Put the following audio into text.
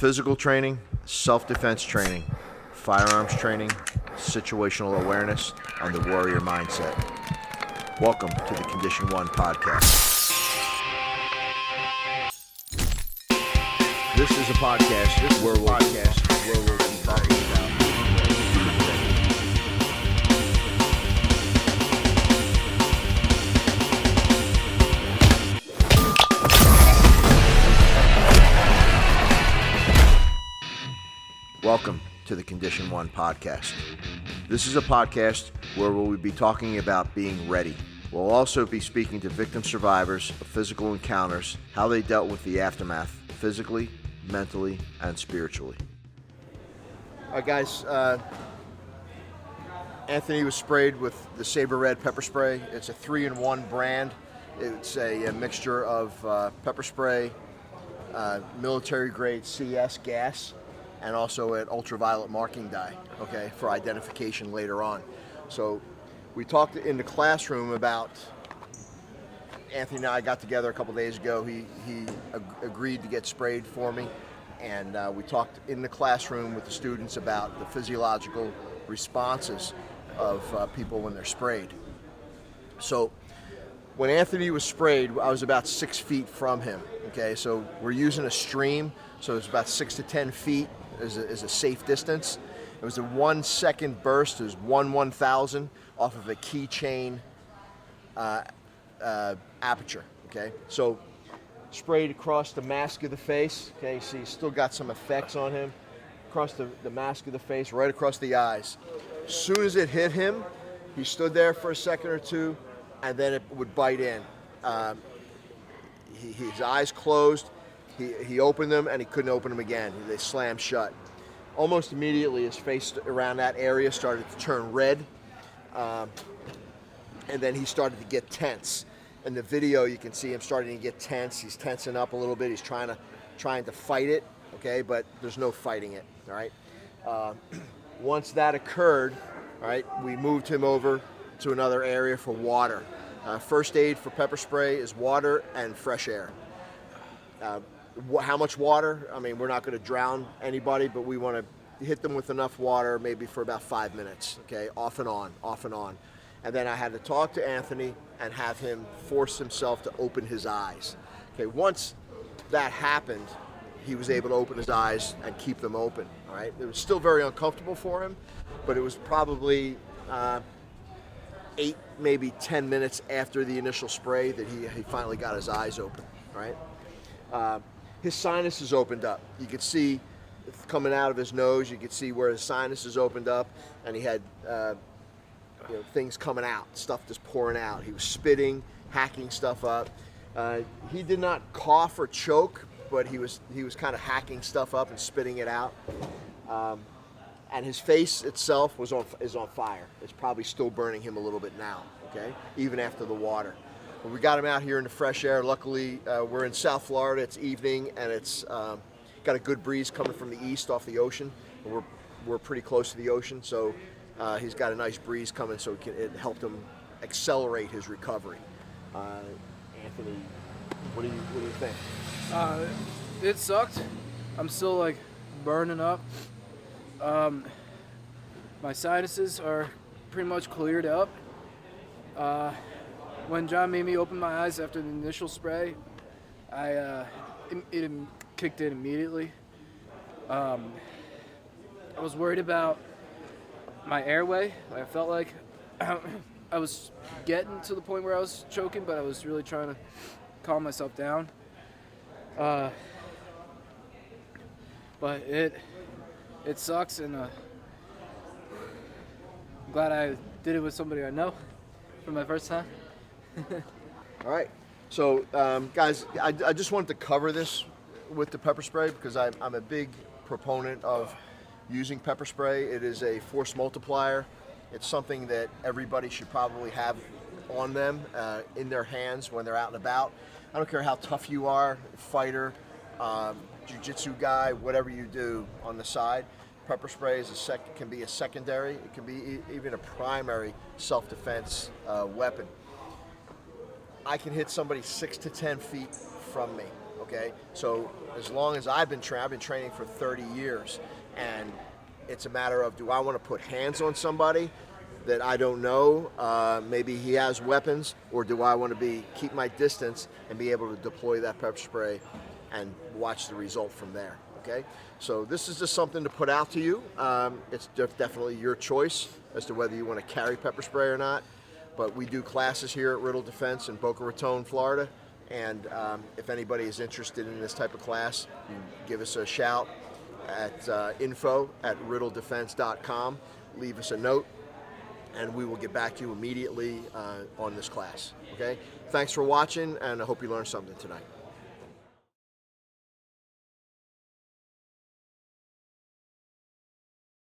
Physical training, self-defense training, firearms training, situational awareness, and the warrior mindset. Welcome to the Condition 1 podcast. This is a podcast where we'll be talking about Welcome to the Condition 1 podcast. This is a podcast where we'll be talking about being ready. We'll also be speaking to victim survivors of physical encounters, how they dealt with the aftermath, physically, mentally, and spiritually. All right, guys. Anthony was sprayed with the SABRE RED pepper spray. It's a 3-in-1 brand. It's a mixture of pepper spray, military-grade CS gas, and also an ultraviolet marking dye, okay, for identification later on. So we talked in the classroom about, Anthony and I got together a couple days ago. He agreed to get sprayed for me, and we talked in the classroom with the students about the physiological responses of people when they're sprayed. So when Anthony was sprayed, I was about 6 feet from him, okay? So we're using a stream, so it's about 6 to 10 feet is a safe distance. It was a 1 second burst. It was 1/1000 off of a keychain aperture, okay? So sprayed across the mask of the face, okay? So he's still got some effects on him. Across the mask of the face, right across the eyes. As soon as it hit him, he stood there for a second or two, and then it would bite in. His eyes closed. He opened them, and he couldn't open them again. They slammed shut. Almost immediately, his face around that area started to turn red, and then he started to get tense. In the video, you can see him starting to get tense. He's tensing up a little bit. He's trying to fight it, okay, but there's no fighting it, all right? Once that occurred, all right, we moved him over to another area for water. First aid for pepper spray is water and fresh air. How much water? I mean, we're not going to drown anybody, but we want to hit them with enough water, maybe for about 5 minutes, okay, off and on. And then I had to talk to Anthony and have him force himself to open his eyes. Okay, once that happened, he was able to open his eyes and keep them open, all right? It was still very uncomfortable for him, but it was probably 8, maybe 10 minutes after the initial spray that he finally got his eyes open, all right? His sinuses opened up. You could see coming out of his nose, you could see where his sinuses opened up, and he had things coming out, stuff just pouring out. He was spitting, hacking stuff up. He did not cough or choke, but he was kind of hacking stuff up and spitting it out. And his face itself is on fire. It's probably still burning him a little bit now, okay, even after the water. But we got him out here in the fresh air. Luckily, we're in South Florida. It's evening, and it's got a good breeze coming from the east off the ocean. And we're pretty close to the ocean, so he's got a nice breeze coming, so it helped him accelerate his recovery. Anthony, what do you think? It sucked. I'm still burning up. My sinuses are pretty much cleared up. When John made me open my eyes after the initial spray, it kicked in immediately. I was worried about my airway. I felt like I was getting to the point where I was choking, but I was really trying to calm myself down. But it sucks, and I'm glad I did it with somebody I know for my first time. All right. So, guys, I just wanted to cover this with the pepper spray because I'm a big proponent of using pepper spray. It is a force multiplier. It's something that everybody should probably have on them, in their hands when they're out and about. I don't care how tough you are, fighter, jiu-jitsu guy, whatever you do on the side. Pepper spray can be a secondary. It can be even a primary self-defense weapon. I can hit somebody 6 to 10 feet from me, Okay, so as long as I've been training for 30 years, and it's a matter of, do I want to put hands on somebody that I don't know, maybe he has weapons, or do I want to keep my distance and be able to deploy that pepper spray and watch the result from there. Okay, so this is just something to put out to you. It's definitely your choice as to whether you want to carry pepper spray or not. But we do classes here at Riddle Defense in Boca Raton, Florida. And if anybody is interested in this type of class, you can give us a shout at info@riddledefense.com. Leave us a note, and we will get back to you immediately on this class. Okay? Thanks for watching, and I hope you learned something tonight.